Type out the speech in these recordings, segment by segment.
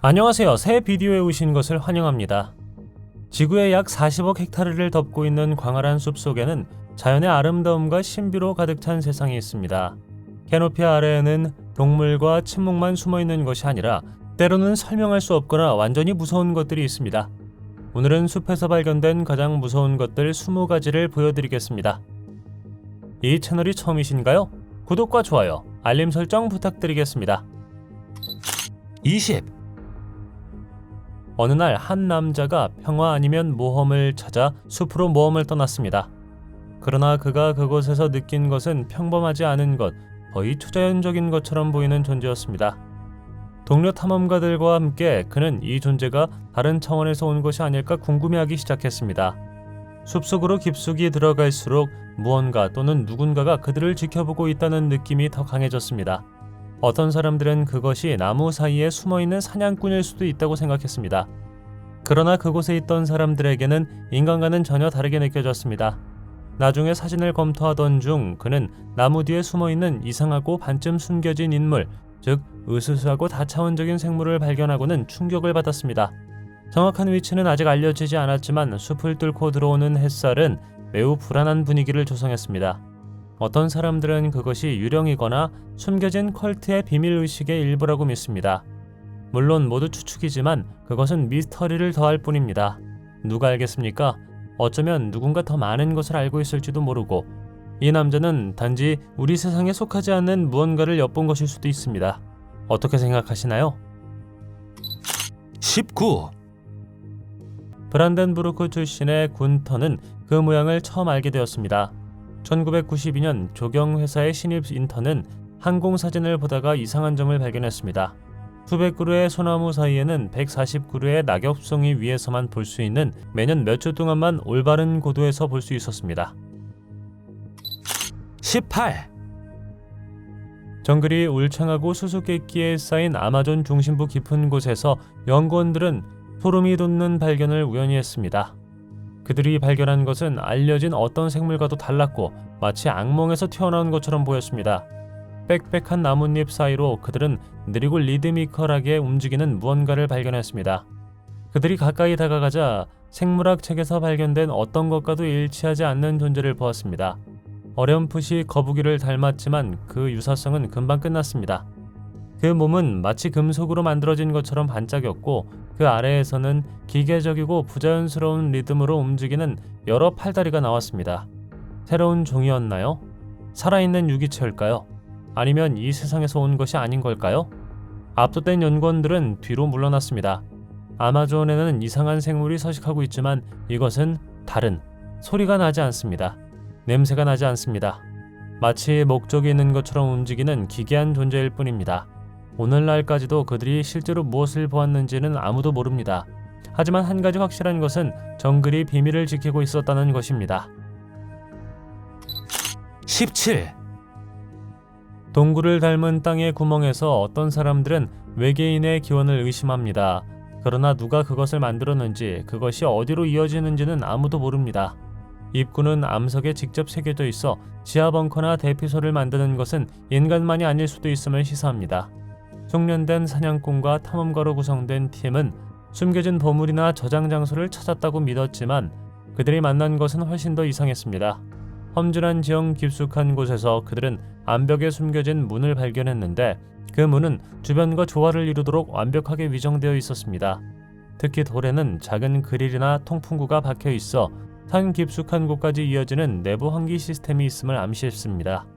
안녕하세요. 새 비디오에 오신 것을 환영합니다. 지구의 약 40억 헥타르를 덮고 있는 광활한 숲 속에는 자연의 아름다움과 신비로 가득 찬 세상이 있습니다. 캐노피 아래에는 동물과 침묵만 숨어있는 것이 아니라 때로는 설명할 수 없거나 완전히 무서운 것들이 있습니다. 오늘은 숲에서 발견된 가장 무서운 것들 20가지를 보여드리겠습니다. 이 채널이 처음이신가요? 구독과 좋아요, 알림 설정 부탁드리겠습니다. 20. 어느 날 한 남자가 평화 아니면 모험을 찾아 숲으로 모험을 떠났습니다. 그러나 그가 그곳에서 느낀 것은 평범하지 않은 것, 거의 초자연적인 것처럼 보이는 존재였습니다. 동료 탐험가들과 함께 그는 이 존재가 다른 차원에서 온 것이 아닐까 궁금해하기 시작했습니다. 숲속으로 깊숙이 들어갈수록 무언가 또는 누군가가 그들을 지켜보고 있다는 느낌이 더 강해졌습니다. 어떤 사람들은 그것이 나무 사이에 숨어있는 사냥꾼일 수도 있다고 생각했습니다. 그러나 그곳에 있던 사람들에게는 인간과는 전혀 다르게 느껴졌습니다. 나중에 사진을 검토하던 중 그는 나무 뒤에 숨어있는 이상하고 반쯤 숨겨진 인물, 즉 으스스하고 다차원적인 생물을 발견하고는 충격을 받았습니다. 정확한 위치는 아직 알려지지 않았지만 숲을 뚫고 들어오는 햇살은 매우 불안한 분위기를 조성했습니다. 어떤 사람들은 그것이 유령이거나 숨겨진 컬트의 비밀의식의 일부라고 믿습니다. 물론 모두 추측이지만 그것은 미스터리를 더할 뿐입니다. 누가 알겠습니까? 어쩌면 누군가 더 많은 것을 알고 있을지도 모르고 이 남자는 단지 우리 세상에 속하지 않는 무언가를 엿본 것일 수도 있습니다. 어떻게 생각하시나요? 19. 브란덴부르크 출신의 군터는 그 모양을 처음 알게 되었습니다. 1992년 조경회사의 신입 인턴은 항공사진을 보다가 이상한 점을 발견했습니다. 수백 그루의 소나무 사이에는 140그루의 낙엽송이 위에서만 볼 수 있는 매년 몇 주 동안만 올바른 고도에서 볼 수 있었습니다. 18. 정글이 울창하고 수수께끼에 쌓인 아마존 중심부 깊은 곳에서 연구원들은 소름이 돋는 발견을 우연히 했습니다. 그들이 발견한 것은 알려진 어떤 생물과도 달랐고 마치 악몽에서 튀어나온 것처럼 보였습니다. 빽빽한 나뭇잎 사이로 그들은 느리고 리드미컬하게 움직이는 무언가를 발견했습니다. 그들이 가까이 다가가자 생물학 책에서 발견된 어떤 것과도 일치하지 않는 존재를 보았습니다. 어렴풋이 거북이를 닮았지만 그 유사성은 금방 끝났습니다. 그 몸은 마치 금속으로 만들어진 것처럼 반짝였고 그 아래에서는 기계적이고 부자연스러운 리듬으로 움직이는 여러 팔다리가 나왔습니다. 새로운 종이었나요? 살아있는 유기체일까요? 아니면 이 세상에서 온 것이 아닌 걸까요? 압도된 연구원들은 뒤로 물러났습니다. 아마존에는 이상한 생물이 서식하고 있지만 이것은 다른, 소리가 나지 않습니다. 냄새가 나지 않습니다. 마치 목적이 있는 것처럼 움직이는 기괴한 존재일 뿐입니다. 오늘날까지도 그들이 실제로 무엇을 보았는지는 아무도 모릅니다. 하지만 한 가지 확실한 것은 정글이 비밀을 지키고 있었다는 것입니다. 17. 동굴을 닮은 땅의 구멍에서 어떤 사람들은 외계인의 기원을 의심합니다. 그러나 누가 그것을 만들었는지, 그것이 어디로 이어지는지는 아무도 모릅니다. 입구는 암석에 직접 새겨져 있어 지하 벙커나 대피소를 만드는 것은 인간만이 아닐 수도 있음을 시사합니다. 숙련된 사냥꾼과 탐험가로 구성된 팀은 숨겨진 보물이나 저장 장소를 찾았다고 믿었지만 그들이 만난 것은 훨씬 더 이상했습니다. 험준한 지형 깊숙한 곳에서 그들은 암벽에 숨겨진 문을 발견했는데 그 문은 주변과 조화를 이루도록 완벽하게 위정되어 있었습니다. 특히 돌에는 작은 그릴이나 통풍구가 박혀 있어 산 깊숙한 곳까지 이어지는 내부 환기 시스템이 있음을 암시했습니다.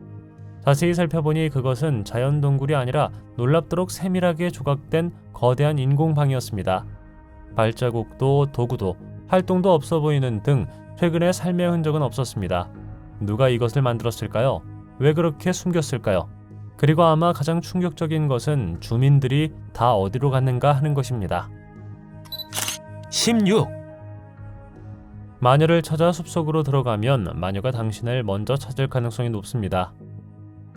자세히 살펴보니 그것은 자연 동굴이 아니라 놀랍도록 세밀하게 조각된 거대한 인공방이었습니다. 발자국도 도구도 활동도 없어 보이는 등 최근의 삶의 흔적은 없었습니다. 누가 이것을 만들었을까요? 왜 그렇게 숨겼을까요? 그리고 아마 가장 충격적인 것은 주민들이 다 어디로 갔는가 하는 것입니다. 16. 마녀를 찾아 숲속으로 들어가면 마녀가 당신을 먼저 찾을 가능성이 높습니다.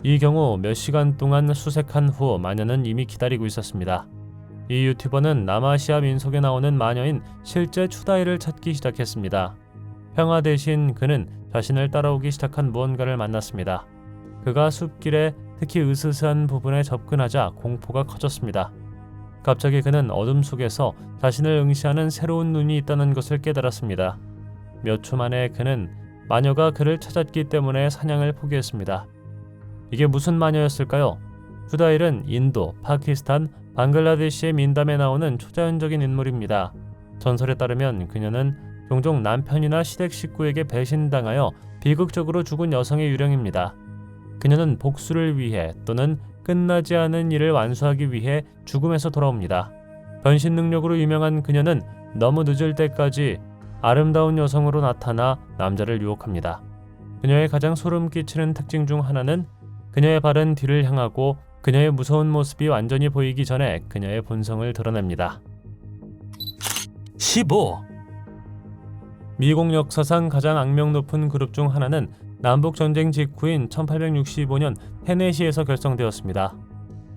이 경우 몇 시간 동안 수색한 후 마녀는 이미 기다리고 있었습니다. 이 유튜버는 남아시아 민속에 나오는 마녀인 실제 추다이를 찾기 시작했습니다. 평화 대신 그는 자신을 따라오기 시작한 무언가를 만났습니다. 그가 숲길에 특히 으스스한 부분에 접근하자 공포가 커졌습니다. 갑자기 그는 어둠 속에서 자신을 응시하는 새로운 눈이 있다는 것을 깨달았습니다. 몇 초 만에 그는 마녀가 그를 찾았기 때문에 사냥을 포기했습니다. 이게 무슨 마녀였을까요? 후다일은 인도, 파키스탄, 방글라데시의 민담에 나오는 초자연적인 인물입니다. 전설에 따르면 그녀는 종종 남편이나 시댁 식구에게 배신당하여 비극적으로 죽은 여성의 유령입니다. 그녀는 복수를 위해 또는 끝나지 않은 일을 완수하기 위해 죽음에서 돌아옵니다. 변신 능력으로 유명한 그녀는 너무 늦을 때까지 아름다운 여성으로 나타나 남자를 유혹합니다. 그녀의 가장 소름 끼치는 특징 중 하나는 그녀의 발은 뒤를 향하고 그녀의 무서운 모습이 완전히 보이기 전에 그녀의 본성을 드러냅니다. 15. 미국 역사상 가장 악명 높은 그룹 중 하나는 남북전쟁 직후인 1865년 테네시에서 결성되었습니다.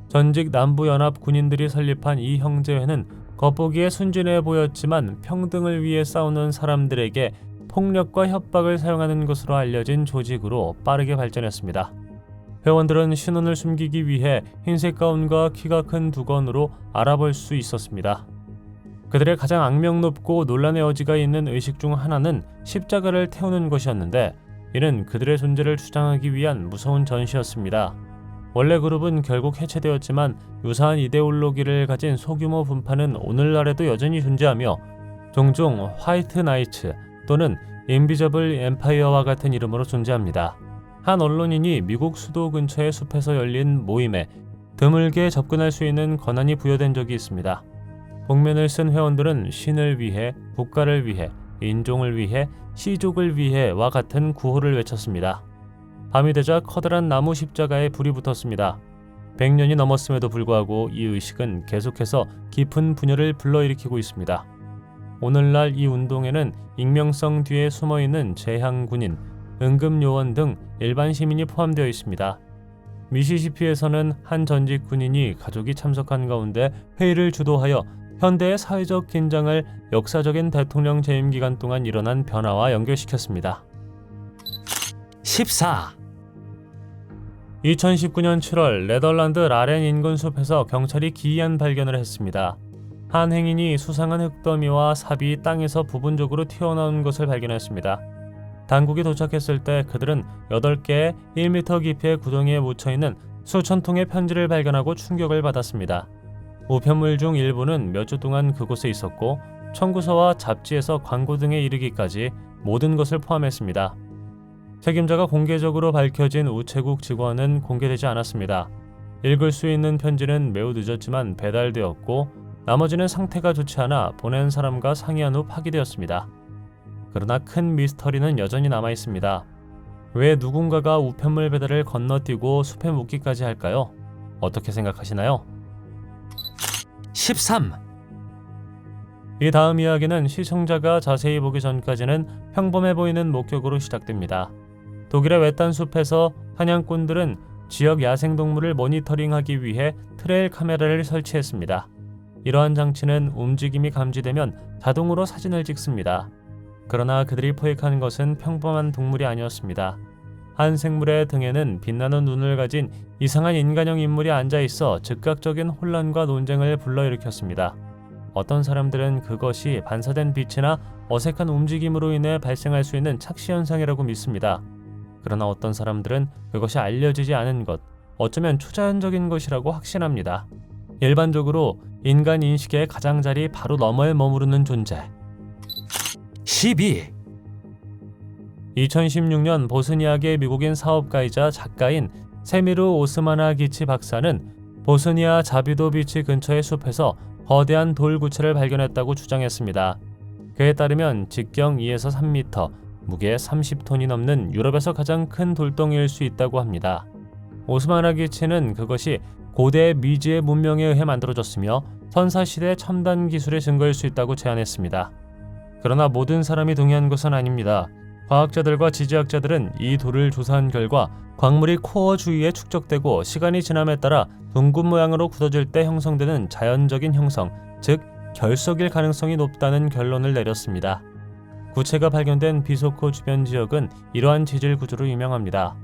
전직 남부연합 군인들이 설립한 이 형제회는 겉보기에 순진해 보였지만 평등을 위해 싸우는 사람들에게 폭력과 협박을 사용하는 것으로 알려진 조직으로 빠르게 발전했습니다. 회원들은 신원을 숨기기 위해 흰색 가운과 키가 큰 두건으로 알아볼 수 있었습니다. 그들의 가장 악명 높고 논란의 여지가 있는 의식 중 하나는 십자가를 태우는 것이었는데 이는 그들의 존재를 주장하기 위한 무서운 전시였습니다. 원래 그룹은 결국 해체되었지만 유사한 이데올로기를 가진 소규모 분파는 오늘날에도 여전히 존재하며 종종 화이트 나이츠 또는 인비저블 엠파이어와 같은 이름으로 존재합니다. 한 언론인이 미국 수도 근처의 숲에서 열린 모임에 드물게 접근할 수 있는 권한이 부여된 적이 있습니다. 복면을 쓴 회원들은 신을 위해, 국가를 위해, 인종을 위해, 시족을 위해와 같은 구호를 외쳤습니다. 밤이 되자 커다란 나무 십자가에 불이 붙었습니다. 100년이 넘었음에도 불구하고 이 의식은 계속해서 깊은 분열을 불러일으키고 있습니다. 오늘날 이 운동에는 익명성 뒤에 숨어있는 재향군인, 응급요원 등 일반 시민이 포함되어 있습니다. 미시시피에서는 한 전직 군인이 가족이 참석한 가운데 회의를 주도하여 현대의 사회적 긴장을 역사적인 대통령 재임 기간 동안 일어난 변화와 연결시켰습니다. 14. 2019년 7월 네덜란드 라렌 인근 숲에서 경찰이 기이한 발견을 했습니다. 한 행인이 수상한 흙더미와 삽이 땅에서 부분적으로 튀어나온 것을 발견했습니다. 당국이 도착했을 때 그들은 8개의 1m 깊이의 구덩이에 묻혀있는 수천 통의 편지를 발견하고 충격을 받았습니다. 우편물 중 일부는 몇 주 동안 그곳에 있었고 청구서와 잡지에서 광고 등에 이르기까지 모든 것을 포함했습니다. 책임자가 공개적으로 밝혀진 우체국 직원은 공개되지 않았습니다. 읽을 수 있는 편지는 매우 늦었지만 배달되었고 나머지는 상태가 좋지 않아 보낸 사람과 상의한 후 파기되었습니다. 그러나 큰 미스터리는 여전히 남아있습니다. 왜 누군가가 우편물 배달을 건너뛰고 숲에 묻기까지 할까요? 어떻게 생각하시나요? 13. 이 다음 이야기는 시청자가 자세히 보기 전까지는 평범해 보이는 목격으로 시작됩니다. 독일의 외딴 숲에서 사냥꾼들은 지역 야생동물을 모니터링하기 위해 트레일 카메라를 설치했습니다. 이러한 장치는 움직임이 감지되면 자동으로 사진을 찍습니다. 그러나 그들이 포획한 것은 평범한 동물이 아니었습니다. 한 생물의 등에는 빛나는 눈을 가진 이상한 인간형 인물이 앉아있어 즉각적인 혼란과 논쟁을 불러일으켰습니다. 어떤 사람들은 그것이 반사된 빛이나 어색한 움직임으로 인해 발생할 수 있는 착시현상이라고 믿습니다. 그러나 어떤 사람들은 그것이 알려지지 않은 것, 어쩌면 초자연적인 것이라고 확신합니다. 일반적으로 인간 인식의 가장자리 바로 너머에 머무르는 존재. 12. 2016년 보스니아계 미국인 사업가이자 작가인 세미르 오스마나기치 박사는 보스니아 자비도 비치 근처의 숲에서 거대한 돌구체를 발견했다고 주장했습니다. 그에 따르면 직경 2에서 3m, 무게 30톤이 넘는 유럽에서 가장 큰 돌덩이일 수 있다고 합니다. 오스마나기치는 그것이 고대 미지의 문명에 의해 만들어졌으며 선사시대 첨단 기술의 증거일 수 있다고 제안했습니다. 그러나 모든 사람이 동의한 것은 아닙니다. 과학자들과 지질학자들은 이 돌을 조사한 결과 광물이 코어 주위에 축적되고 시간이 지남에 따라 둥근 모양으로 굳어질 때 형성되는 자연적인 형성, 즉 결석일 가능성이 높다는 결론을 내렸습니다. 구체가 발견된 비소코 주변 지역은 이러한 지질 구조로 유명합니다.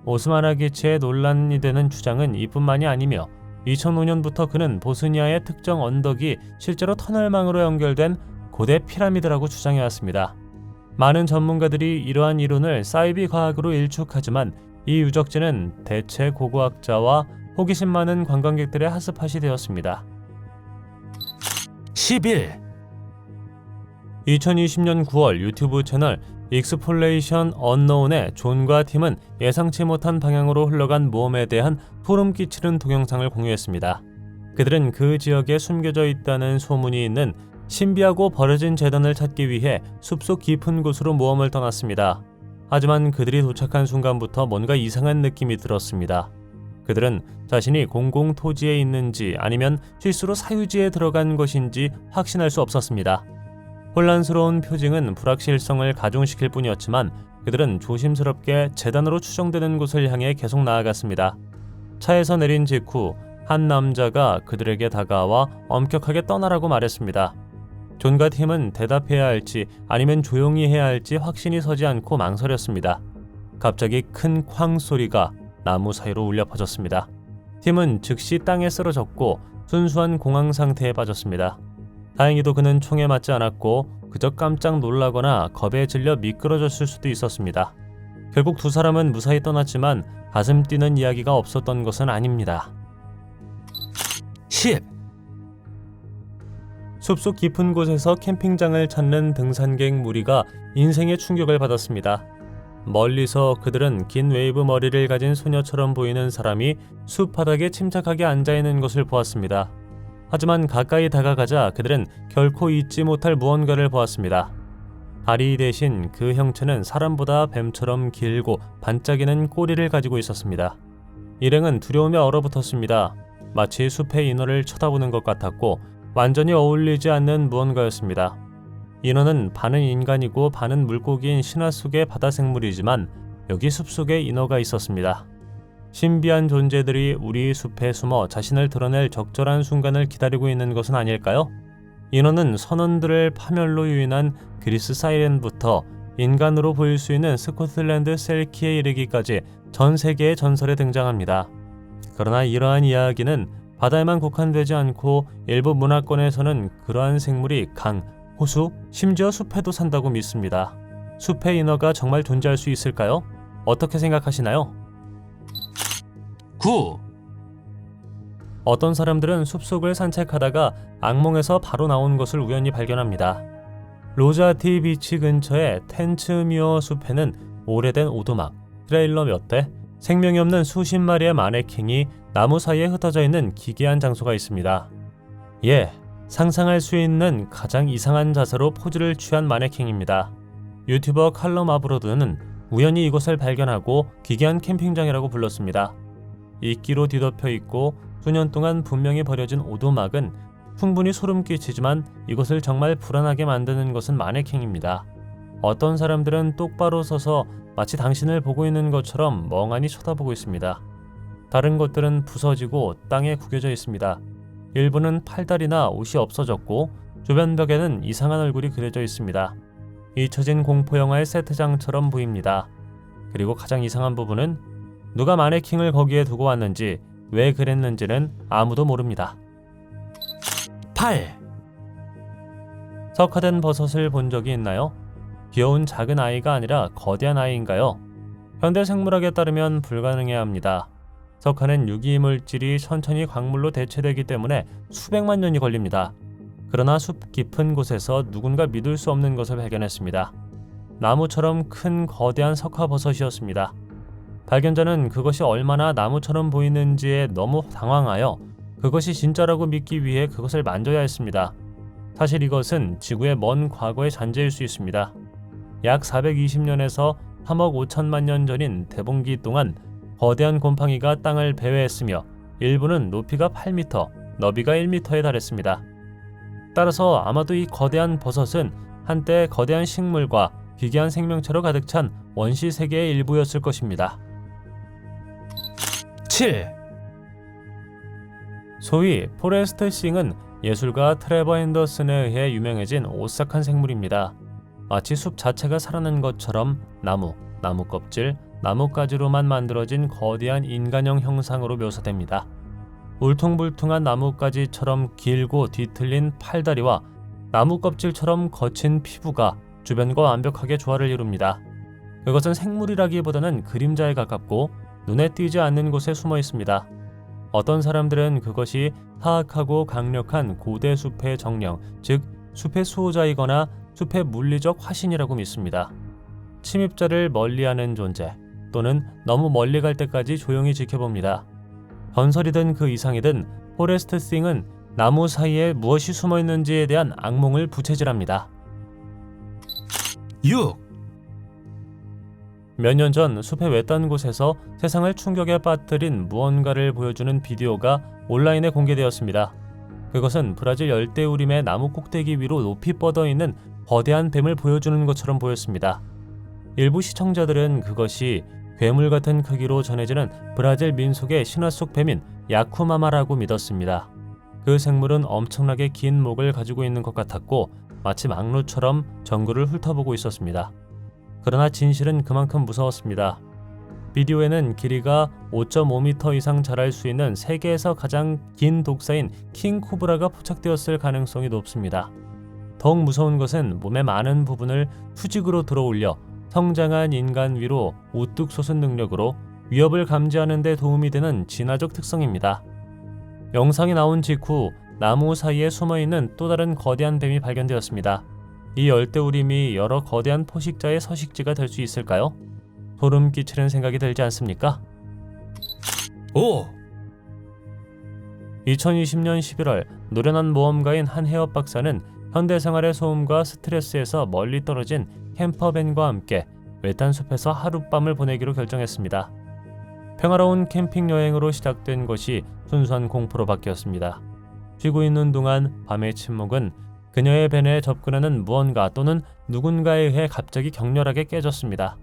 오스마나기치의 논란이 되는 주장은 이뿐만이 아니며 2005년부터 그는 보스니아의 특정 언덕이 실제로 터널망으로 연결된 고대 피라미드라고 주장해왔습니다. 많은 전문가들이 이러한 이론을 사이비 과학으로 일축하지만 이 유적지는 대체 고고학자와 호기심 많은 관광객들의 핫스팟이 되었습니다. 11. 2020년 9월 유튜브 채널 익스플레이션 언노운의 존과 팀은 예상치 못한 방향으로 흘러간 모험에 대한 소름 끼치는 동영상을 공유했습니다. 그들은 그 지역에 숨겨져 있다는 소문이 있는 신비하고 버려진 재단을 찾기 위해 숲속 깊은 곳으로 모험을 떠났습니다. 하지만 그들이 도착한 순간부터 뭔가 이상한 느낌이 들었습니다. 그들은 자신이 공공 토지에 있는지 아니면 실수로 사유지에 들어간 것인지 확신할 수 없었습니다. 혼란스러운 표징은 불확실성을 가중시킬 뿐이었지만 그들은 조심스럽게 재단으로 추정되는 곳을 향해 계속 나아갔습니다. 차에서 내린 직후 한 남자가 그들에게 다가와 엄격하게 떠나라고 말했습니다. 존과 팀은 대답해야 할지 아니면 조용히 해야 할지 확신이 서지 않고 망설였습니다. 갑자기 큰 쾅 소리가 나무 사이로 울려 퍼졌습니다. 팀은 즉시 땅에 쓰러졌고 순수한 공황 상태에 빠졌습니다. 다행히도 그는 총에 맞지 않았고 그저 깜짝 놀라거나 겁에 질려 미끄러졌을 수도 있었습니다. 결국 두 사람은 무사히 떠났지만 가슴 뛰는 이야기가 없었던 것은 아닙니다. 10. 숲속 깊은 곳에서 캠핑장을 찾는 등산객 무리가 인생의 충격을 받았습니다. 멀리서 그들은 긴 웨이브 머리를 가진 소녀처럼 보이는 사람이 숲 바닥에 침착하게 앉아있는 것을 보았습니다. 하지만 가까이 다가가자 그들은 결코 잊지 못할 무언가를 보았습니다. 다리 대신 그 형체는 사람보다 뱀처럼 길고 반짝이는 꼬리를 가지고 있었습니다. 일행은 두려움에 얼어붙었습니다. 마치 숲의 인어를 쳐다보는 것 같았고 완전히 어울리지 않는 무언가였습니다. 인어는 반은 인간이고 반은 물고기인 신화 속의 바다 생물이지만 여기 숲속에 인어가 있었습니다. 신비한 존재들이 우리 숲에 숨어 자신을 드러낼 적절한 순간을 기다리고 있는 것은 아닐까요? 인어는 선원들을 파멸로 유인한 그리스 사이렌부터 인간으로 보일 수 있는 스코틀랜드 셀키에 이르기까지 전 세계의 전설에 등장합니다. 그러나 이러한 이야기는 바다에만 국한되지 않고 일부 문화권에서는 그러한 생물이 강, 호수, 심지어 숲에도 산다고 믿습니다. 숲의 인어가 정말 존재할 수 있을까요? 어떻게 생각하시나요? 9. 어떤 사람들은 숲속을 산책하다가 악몽에서 바로 나온 것을 우연히 발견합니다. 로자티 비치 근처의 텐츠뮤어 숲에는 오래된 오두막, 트레일러 몇 대, 생명이 없는 수십 마리의 마네킹이 나무 사이에 흩어져 있는 기괴한 장소가 있습니다. 예, 상상할 수 있는 가장 이상한 자세로 포즈를 취한 마네킹입니다. 유튜버 칼럼 아브로드는 우연히 이곳을 발견하고 기괴한 캠핑장이라고 불렀습니다. 이끼로 뒤덮여 있고 수년 동안 분명히 버려진 오두막은 충분히 소름 끼치지만 이것을 정말 불안하게 만드는 것은 마네킹입니다. 어떤 사람들은 똑바로 서서 마치 당신을 보고 있는 것처럼 멍하니 쳐다보고 있습니다. 다른 것들은 부서지고 땅에 구겨져 있습니다. 일부는 팔다리나 옷이 없어졌고 주변 벽에는 이상한 얼굴이 그려져 있습니다. 잊혀진 공포영화의 세트장처럼 보입니다. 그리고 가장 이상한 부분은 누가 마네킹을 거기에 두고 왔는지 왜 그랬는지는 아무도 모릅니다. 8. 석화된 버섯을 본 적이 있나요? 귀여운 작은 아이가 아니라 거대한 아이인가요? 현대 생물학에 따르면 불가능해야 합니다. 석화는 유기물질이 천천히 광물로 대체되기 때문에 수백만 년이 걸립니다. 그러나 숲 깊은 곳에서 누군가 믿을 수 없는 것을 발견했습니다. 나무처럼 큰 거대한 석화버섯이었습니다. 발견자는 그것이 얼마나 나무처럼 보이는지에 너무 당황하여 그것이 진짜라고 믿기 위해 그것을 만져야 했습니다. 사실 이것은 지구의 먼 과거의 잔재일 수 있습니다. 약 420년에서 3억 5천만 년 전인 대봉기 동안 거대한 곰팡이가 땅을 배회했으며 일부는 높이가 8m, 너비가 1m에 달했습니다. 따라서 아마도 이 거대한 버섯은 한때 거대한 식물과 기괴한 생명체로 가득 찬 원시 세계의 일부였을 것입니다. 7. 소위 포레스트 싱은 예술가 트레버 앤더슨에 의해 유명해진 오싹한 생물입니다. 마치 숲 자체가 살아난 것처럼 나무 껍질, 나뭇가지로만 만들어진 거대한 인간형 형상으로 묘사됩니다. 울퉁불퉁한 나뭇가지처럼 길고 뒤틀린 팔다리와 나무 껍질처럼 거친 피부가 주변과 완벽하게 조화를 이룹니다. 그것은 생물이라기보다는 그림자에 가깝고 눈에 띄지 않는 곳에 숨어 있습니다. 어떤 사람들은 그것이 사악하고 강력한 고대 숲의 정령, 즉 숲의 수호자이거나 숲의 물리적 화신이라고 믿습니다. 침입자를 멀리하는 존재, 또는 너무 멀리 갈 때까지 조용히 지켜봅니다. 전설이든 그 이상이든 포레스트 싱은 나무 사이에 무엇이 숨어 있는지에 대한 악몽을 부채질합니다. 6. 몇 년 전 숲의 외딴 곳에서 세상을 충격에 빠뜨린 무언가를 보여주는 비디오가 온라인에 공개되었습니다. 그것은 브라질 열대우림의 나무 꼭대기 위로 높이 뻗어있는 거대한 뱀을 보여주는 것처럼 보였습니다. 일부 시청자들은 그것이 괴물 같은 크기로 전해지는 브라질 민속의 신화 속 뱀인 야쿠마마라고 믿었습니다. 그 생물은 엄청나게 긴 목을 가지고 있는 것 같았고 마치 망루처럼 전구를 훑어보고 있었습니다. 그러나 진실은 그만큼 무서웠습니다. 비디오에는 길이가 5.5m 이상 자랄 수 있는 세계에서 가장 긴 독사인 킹코브라가 포착되었을 가능성이 높습니다. 더욱 무서운 것은 몸의 많은 부분을 수직으로 들어올려 성장한 인간 위로 우뚝 솟은 능력으로 위협을 감지하는 데 도움이 되는 진화적 특성입니다. 영상이 나온 직후 나무 사이에 숨어있는 또 다른 거대한 뱀이 발견되었습니다. 이 열대우림이 여러 거대한 포식자의 서식지가 될 수 있을까요? 소름 끼치는 생각이 들지 않습니까? 5. 2020년 11월 노련한 모험가인 한 해업 박사는 현대생활의 소음과 스트레스에서 멀리 떨어진 캠퍼밴과 함께 외딴 숲에서 하룻밤을 보내기로 결정했습니다. 평화로운 캠핑 여행으로 시작된 것이 순수한 공포로 바뀌었습니다. 쉬고 있는 동안 밤의 침묵은 그녀의 밴에 접근하는 무언가 또는 누군가에 의해 갑자기 격렬하게 깨졌습니다.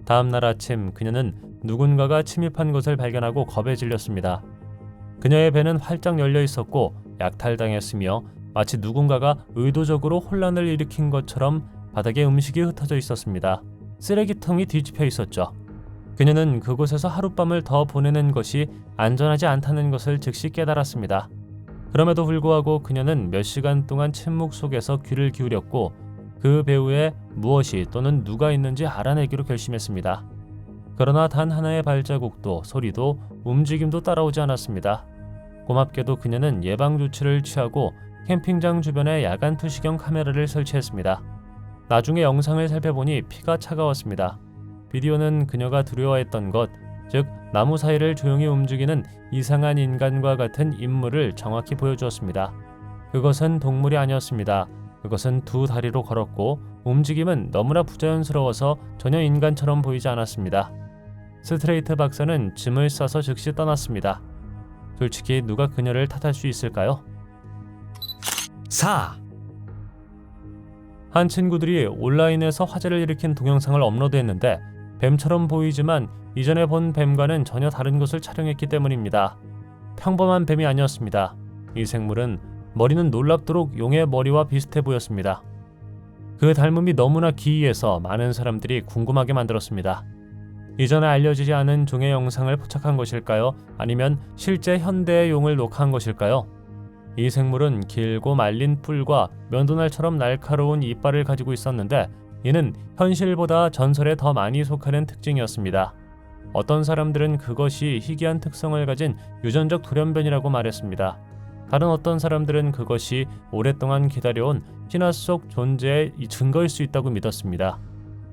다음 날 아침 그녀는 누군가가 침입한 것을 발견하고 겁에 질렸습니다. 그녀의 배는 활짝 열려 있었고 약탈당했으며 마치 누군가가 의도적으로 혼란을 일으킨 것처럼 바닥에 음식이 흩어져 있었습니다. 쓰레기통이 뒤집혀 있었죠. 그녀는 그곳에서 하룻밤을 더 보내는 것이 안전하지 않다는 것을 즉시 깨달았습니다. 그럼에도 불구하고 그녀는 몇 시간 동안 침묵 속에서 귀를 기울였고 그 배후에 무엇이 또는 누가 있는지 알아내기로 결심했습니다. 그러나 단 하나의 발자국도 소리도 움직임도 따라오지 않았습니다. 고맙게도 그녀는 예방 조치를 취하고 캠핑장 주변에 야간 투시경 카메라를 설치했습니다. 나중에 영상을 살펴보니 피가 차가웠습니다. 비디오는 그녀가 두려워했던 것, 즉 나무 사이를 조용히 움직이는 이상한 인간과 같은 인물을 정확히 보여주었습니다. 그것은 동물이 아니었습니다. 그것은 두 다리로 걸었고 움직임은 너무나 부자연스러워서 전혀 인간처럼 보이지 않았습니다. 스트레이트 박사는 짐을 싸서 즉시 떠났습니다. 솔직히 누가 그녀를 탓할 수 있을까요? 4. 한 친구들이 온라인에서 화제를 일으킨 동영상을 업로드했는데 뱀처럼 보이지만 이전에 본 뱀과는 전혀 다른 것을 촬영했기 때문입니다. 평범한 뱀이 아니었습니다. 이 생물은 머리는 놀랍도록 용의 머리와 비슷해 보였습니다. 그 닮음이 너무나 기이해서 많은 사람들이 궁금하게 만들었습니다. 이전에 알려지지 않은 종의 영상을 포착한 것일까요? 아니면 실제 현대의 용을 녹화한 것일까요? 이 생물은 길고 말린 뿔과 면도날처럼 날카로운 이빨을 가지고 있었는데 이는 현실보다 전설에 더 많이 속하는 특징이었습니다. 어떤 사람들은 그것이 희귀한 특성을 가진 유전적 돌연변이라고 말했습니다. 다른 어떤 사람들은 그것이 오랫동안 기다려온 신화 속 존재의 증거일 수 있다고 믿었습니다.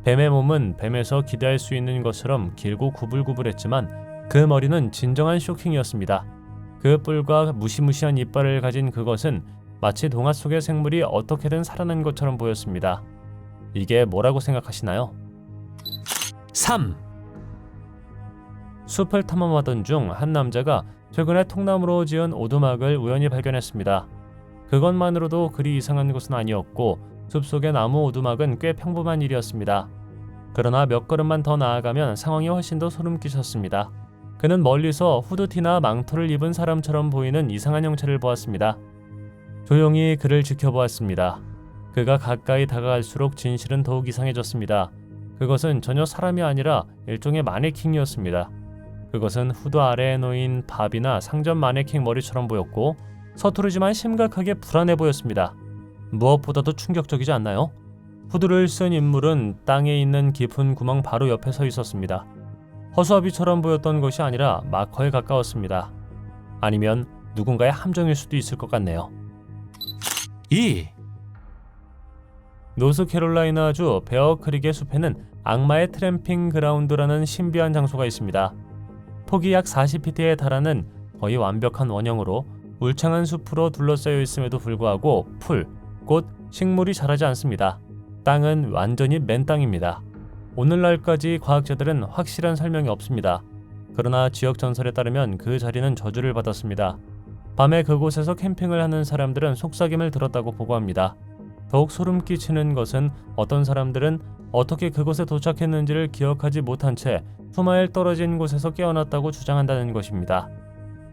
뱀의 몸은 뱀에서 기대할 수 있는 것처럼 길고 구불구불했지만 그 머리는 진정한 쇼킹이었습니다. 그 뿔과 무시무시한 이빨을 가진 그것은 마치 동화 속의 생물이 어떻게든 살아난 것처럼 보였습니다. 이게 뭐라고 생각하시나요? 3. 숲을 탐험하던 중 한 남자가 최근에 통나무로 지은 오두막을 우연히 발견했습니다. 그것만으로도 그리 이상한 것은 아니었고 숲속의 나무 오두막은 꽤 평범한 일이었습니다. 그러나 몇 걸음만 더 나아가면 상황이 훨씬 더 소름 끼쳤습니다. 그는 멀리서 후드티나 망토를 입은 사람처럼 보이는 이상한 형체를 보았습니다. 조용히 그를 지켜보았습니다. 그가 가까이 다가갈수록 진실은 더욱 이상해졌습니다. 그것은 전혀 사람이 아니라 일종의 마네킹이었습니다. 그것은 후드 아래에 놓인 바비나 상점 마네킹 머리처럼 보였고 서투르지만 심각하게 불안해 보였습니다. 무엇보다도 충격적이지 않나요? 후드를 쓴 인물은 땅에 있는 깊은 구멍 바로 옆에 서 있었습니다. 허수아비처럼 보였던 것이 아니라 마커에 가까웠습니다. 아니면 누군가의 함정일 수도 있을 것 같네요. 2. 노스캐롤라이나주 베어크릭의 숲에는 악마의 트램핑 그라운드라는 신비한 장소가 있습니다. 폭이 약 40피트에 달하는 거의 완벽한 원형으로 울창한 숲으로 둘러싸여 있음에도 불구하고 풀, 꽃, 식물이 자라지 않습니다. 땅은 완전히 맨 땅입니다. 오늘날까지 과학자들은 확실한 설명이 없습니다. 그러나 지역 전설에 따르면 그 자리는 저주를 받았습니다. 밤에 그곳에서 캠핑을 하는 사람들은 속삭임을 들었다고 보고합니다. 더욱 소름 끼치는 것은 어떤 사람들은 어떻게 그곳에 도착했는지를 기억하지 못한 채 수마일 떨어진 곳에서 깨어났다고 주장한다는 것입니다.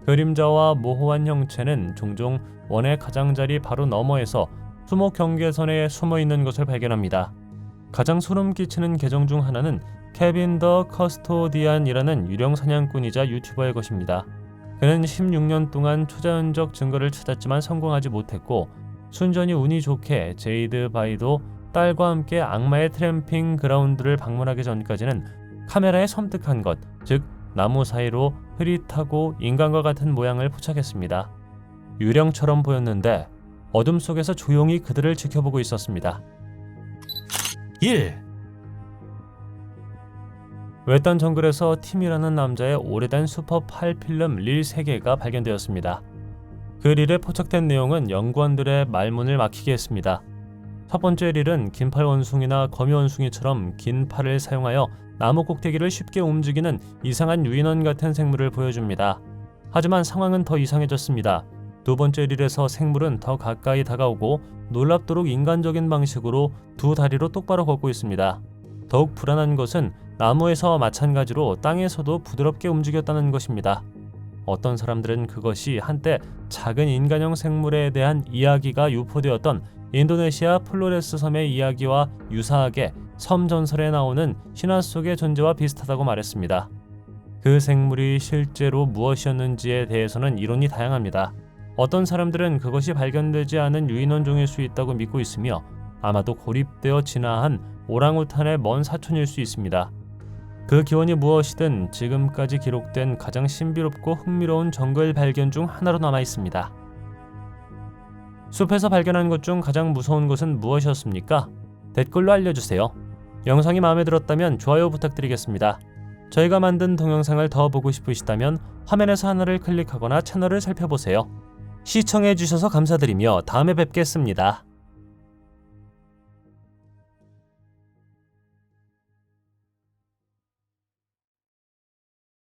그림자와 모호한 형체는 종종 원의 가장자리 바로 너머에서 수목 경계선에 숨어 있는 것을 발견합니다. 가장 소름 끼치는 계정 중 하나는 케빈 더 커스토디안이라는 유령 사냥꾼이자 유튜버의 것입니다. 그는 16년 동안 초자연적 증거를 찾았지만 성공하지 못했고 순전히 운이 좋게 제이드 바이도 딸과 함께 악마의 트램핑 그라운드를 방문하기 전까지는 카메라에 섬뜩한 것, 즉 나무 사이로 흐릿하고 인간과 같은 모양을 포착했습니다. 유령처럼 보였는데 어둠 속에서 조용히 그들을 지켜보고 있었습니다. 1. 외딴 정글에서 팀이라는 남자의 오래된 슈퍼 8필름 릴 3개가 발견되었습니다. 그 릴에 포착된 내용은 연구원들의 말문을 막히게 했습니다. 첫 번째 릴은 긴팔 원숭이나 거미 원숭이처럼 긴 팔을 사용하여 나무 꼭대기를 쉽게 움직이는 이상한 유인원 같은 생물을 보여줍니다. 하지만 상황은 더 이상해졌습니다. 두 번째 릴에서 생물은 더 가까이 다가오고 놀랍도록 인간적인 방식으로 두 다리로 똑바로 걷고 있습니다. 더욱 불안한 것은 나무에서 마찬가지로 땅에서도 부드럽게 움직였다는 것입니다. 어떤 사람들은 그것이 한때 작은 인간형 생물에 대한 이야기가 유포되었던 인도네시아 플로레스 섬의 이야기와 유사하게 섬 전설에 나오는 신화 속의 존재와 비슷하다고 말했습니다. 그 생물이 실제로 무엇이었는지에 대해서는 이론이 다양합니다. 어떤 사람들은 그것이 발견되지 않은 유인원종일 수 있다고 믿고 있으며 아마도 고립되어 진화한 오랑우탄의 먼 사촌일 수 있습니다. 그 기원이 무엇이든 지금까지 기록된 가장 신비롭고 흥미로운 정글 발견 중 하나로 남아 있습니다. 숲에서 발견한 것 중 가장 무서운 것은 무엇이었습니까? 댓글로 알려주세요. 영상이 마음에 들었다면 좋아요 부탁드리겠습니다. 저희가 만든 동영상을 더 보고 싶으시다면 화면에서 하나를 클릭하거나 채널을 살펴보세요. 시청해주셔서 감사드리며 다음에 뵙겠습니다.